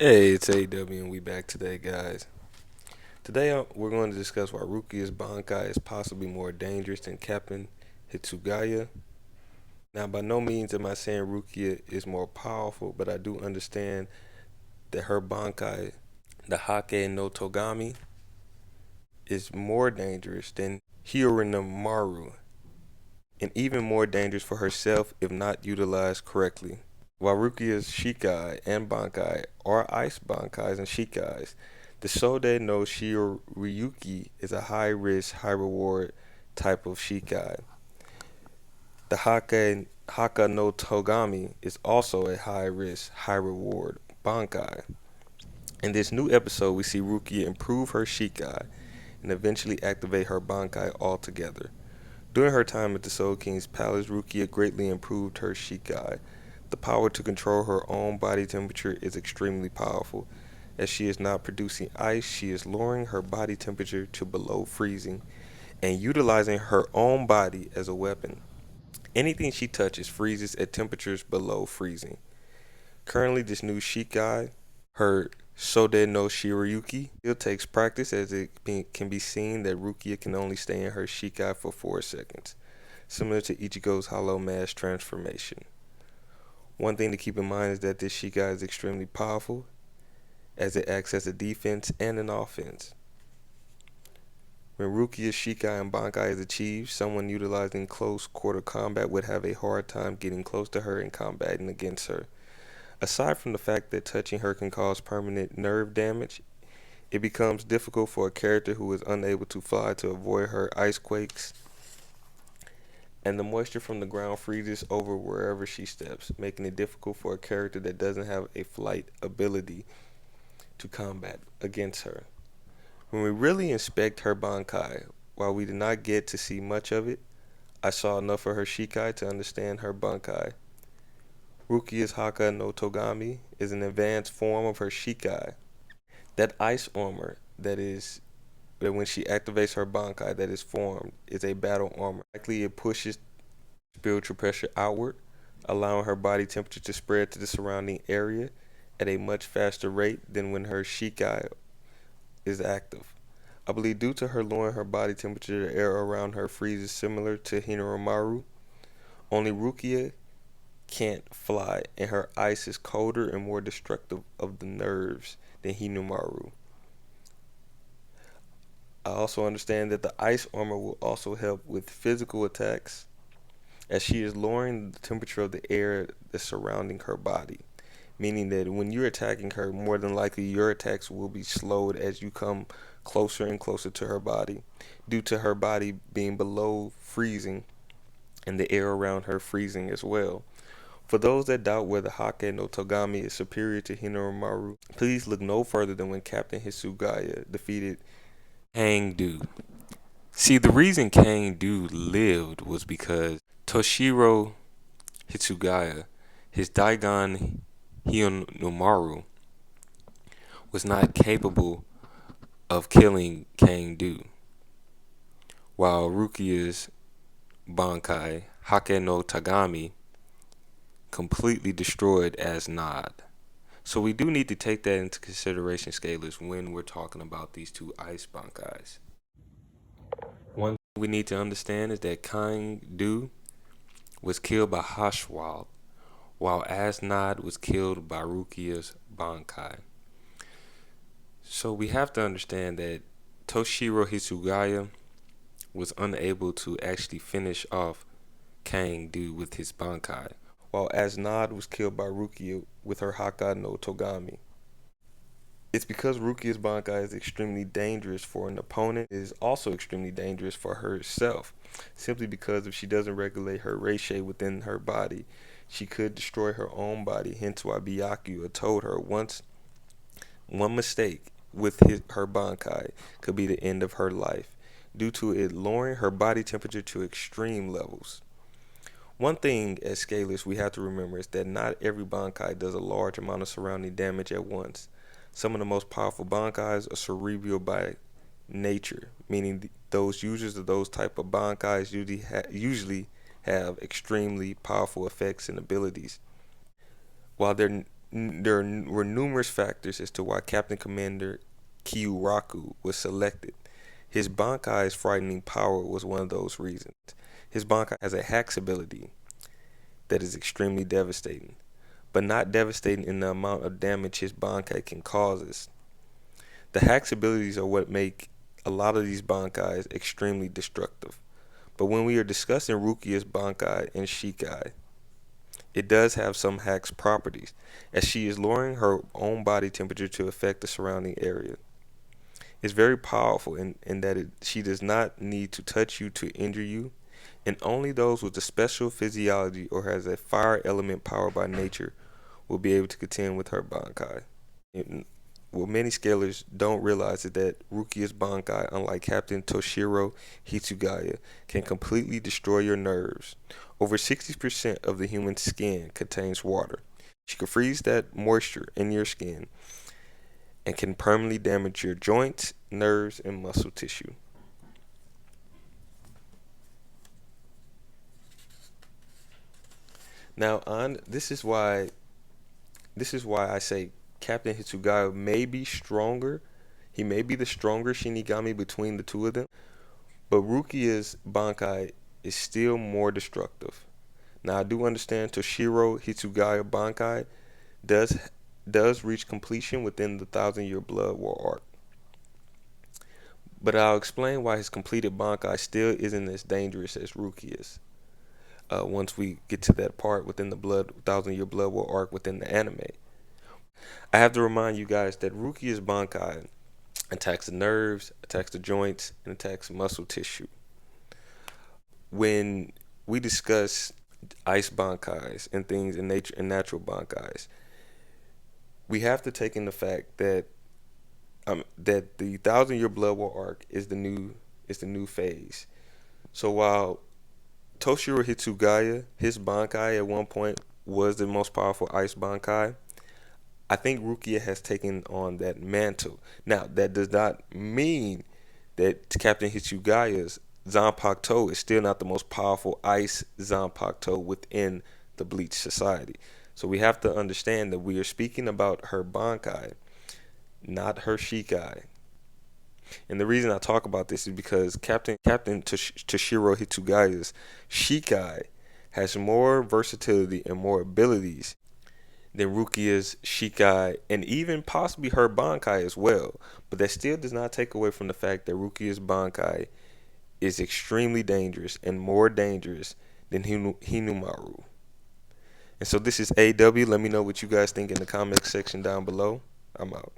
Hey, it's AW and we back today, guys. Today we're going to discuss why Rukia's Bankai is possibly more dangerous than Captain Hitsugaya. Now, by no means am I saying Rukia is more powerful, but I do understand that her Bankai, the Hake no Togami, is more dangerous than Hyorinomaru, and even more dangerous for herself if not utilized correctly. While Rukia's Shikai and Bankai are ice Bankais and Shikais, the Sode no Shiryuki is a high risk, high reward type of Shikai. The Haka no Togami is also a high risk, high reward Bankai. In this new episode, we see Rukia improve her Shikai and eventually activate her Bankai altogether. During her time at the Soul King's palace, Rukia greatly improved her Shikai. The power to control her own body temperature is extremely powerful. As she is not producing ice, she is lowering her body temperature to below freezing and utilizing her own body as a weapon. Anything she touches freezes at temperatures below freezing. Currently, this new Shikai, her Sode no Shiryuki, still takes practice as can be seen that Rukia can only stay in her Shikai for 4 seconds, similar to Ichigo's Hollow Mass transformation. One thing to keep in mind is that this Shikai is extremely powerful as it acts as a defense and an offense. When Rukia's Shikai and Bankai is achieved, someone utilizing close quarter combat would have a hard time getting close to her and combating against her. Aside from the fact that touching her can cause permanent nerve damage, it becomes difficult for a character who is unable to fly to avoid her ice quakes, and the moisture from the ground freezes over wherever she steps, making it difficult for a character that doesn't have a flight ability to combat against her. When we really inspect her Bankai, while we did not get to see much of it, I saw enough of her Shikai to understand her Bankai. Rukia's Haka no Togami is an advanced form of her Shikai. That ice armor that when she activates her Bankai that is formed is a battle armor. Likely it pushes spiritual pressure outward, allowing her body temperature to spread to the surrounding area at a much faster rate than when her Shikai is active. I believe due to her lowering her body temperature, the air around her freezes similar to Hinoromaru. Only Rukia can't fly, and her ice is colder and more destructive of the nerves than Hinamaru. I also understand that the ice armor will also help with physical attacks, as she is lowering the temperature of the air that's surrounding her body, meaning that when you're attacking her, more than likely your attacks will be slowed as you come closer and closer to her body, due to her body being below freezing and the air around her freezing as well. For those that doubt whether Hake no Togami is superior to Hinamaru, please look no further than when Captain Hisugaya defeated Kangdu. See, the reason Kangdu lived was because Toshiro Hitsugaya, his Daigon Hyonomaru, was not capable of killing Kangdu, while Rukia's Bankai Hake no Tagami completely destroyed as Nod. So we do need to take that into consideration, scalers, when we're talking about these two ice Bankais. One thing we need to understand is that Kangdu was killed by Hashwald, while Asnod was killed by Rukia's Bankai. So we have to understand that Toshiro Hisugaya was unable to actually finish off Kangdu with his Bankai, while Asnod was killed by Rukia with her Haka no Togami. It's because Rukia's Bankai is extremely dangerous for an opponent, it is also extremely dangerous for herself, simply because if she doesn't regulate her Reisei within her body, she could destroy her own body, hence why Byakuya told her once one mistake with her Bankai could be the end of her life, due to it lowering her body temperature to extreme levels. One thing as scalers we have to remember is that not every Bankai does a large amount of surrounding damage at once. Some of the most powerful Bankais are cerebral by nature, meaning those users of those type of Bankais usually have extremely powerful effects and abilities. While were numerous factors as to why Captain Commander Kiyuraku was selected. His Bankai's frightening power was one of those reasons. His Bankai has a hacks ability that is extremely devastating, but not devastating in the amount of damage his Bankai can cause. The hacks abilities are what make a lot of these Bankais extremely destructive. But when we are discussing Rukia's Bankai and Shikai, it does have some hacks properties, as she is lowering her own body temperature to affect the surrounding area. It's very powerful in that she does not need to touch you to injure you, and only those with a special physiology or has a fire element power by nature will be able to contend with her Bankai. And what many scalers don't realize is that Rukia's Bankai, unlike Captain Toshiro Hitsugaya, can completely destroy your nerves. Over 60% of the human skin contains water. She can freeze that moisture in your skin and can permanently damage your joints, nerves, and muscle tissue. Now, on this is why I say Captain Hitsugaya may be stronger. He may be the stronger Shinigami between the two of them, but Rukia's Bankai is still more destructive. Now I do understand Toshiro Hitsugaya Bankai does does reach completion within the Thousand Year Blood War arc, but I'll explain why his completed Bankai still isn't as dangerous as Rukia's. Once we get to that part within the Blood Thousand Year Blood War arc within the anime, I have to remind you guys that Rukia's Bankai attacks the nerves, attacks the joints, and attacks muscle tissue. When we discuss ice bankais and things in nature and natural bankais, we have to take in the fact that the Thousand Year Blood War arc is the new phase. So while Toshiro Hitsugaya, his Bankai at one point was the most powerful ice Bankai, I think Rukia has taken on that mantle. Now that does not mean that Captain Hitsugaya's Zanpakuto is still not the most powerful ice Zanpakuto within the Bleach society. So we have to understand that we are speaking about her Bankai, not her Shikai. And the reason I talk about this is because Captain Toshiro Hitsugaya's Shikai has more versatility and more abilities than Rukia's Shikai and even possibly her Bankai as well. But that still does not take away from the fact that Rukia's Bankai is extremely dangerous and more dangerous than Hinumaru. And so this is AW. Let me know what you guys think in the comment section down below. I'm out.